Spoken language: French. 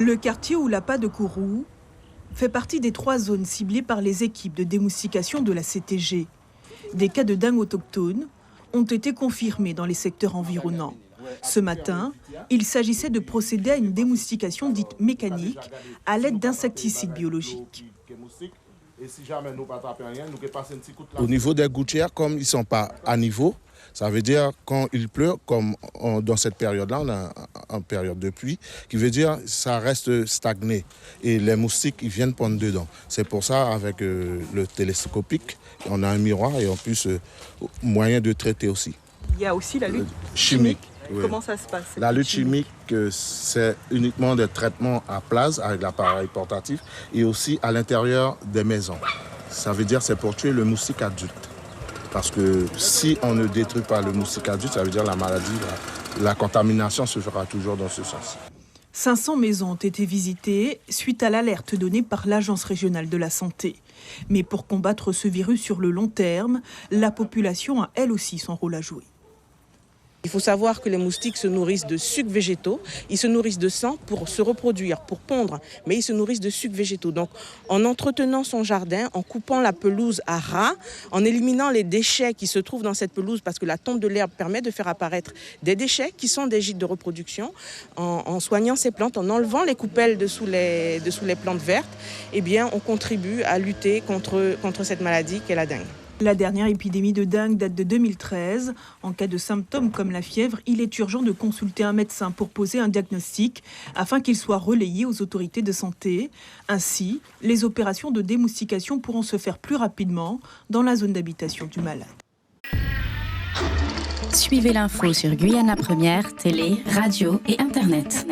Le quartier Oulapa de Kourou fait partie des 3 zones ciblées par les équipes de démoustication de la CTG. Des cas de dengue autochtone ont été confirmés dans les secteurs environnants. Ce matin, il s'agissait de procéder à une démoustication dite mécanique à l'aide d'insecticides biologiques. Au niveau des gouttières, comme ils ne sont pas à niveau, ça veut dire quand il pleut, comme dans cette période-là, on a une période de pluie, qui veut dire que ça reste stagné et les moustiques ils viennent prendre dedans. C'est pour ça, avec le télescopique, on a un miroir et en plus, moyen de traiter aussi. Il y a aussi la lutte chimique. Oui. Comment ça se passe? La lutte chimique, c'est uniquement des traitements à plase avec l'appareil portatif et aussi à l'intérieur des maisons. Ça veut dire que c'est pour tuer le moustique adulte. Parce que si on ne détruit pas le moustique adulte, ça veut dire que la maladie, la contamination se fera toujours dans ce sens. 500 maisons ont été visitées suite à l'alerte donnée par l'Agence régionale de la santé. Mais pour combattre ce virus sur le long terme, la population a elle aussi son rôle à jouer. Il faut savoir que les moustiques se nourrissent de sucs végétaux, ils se nourrissent de sang pour se reproduire, pour pondre, mais ils se nourrissent de sucs végétaux. Donc en entretenant son jardin, en coupant la pelouse à ras, en éliminant les déchets qui se trouvent dans cette pelouse, parce que la tonte de l'herbe permet de faire apparaître des déchets qui sont des gîtes de reproduction, en soignant ces plantes, en enlevant les coupelles dessous les plantes vertes, eh bien on contribue à lutter contre cette maladie qu'est la dengue. La dernière épidémie de dengue date de 2013. En cas de symptômes comme la fièvre, il est urgent de consulter un médecin pour poser un diagnostic afin qu'il soit relayé aux autorités de santé. Ainsi, les opérations de démoustication pourront se faire plus rapidement dans la zone d'habitation du malade. Suivez l'info sur Guyana Première, télé, radio et Internet.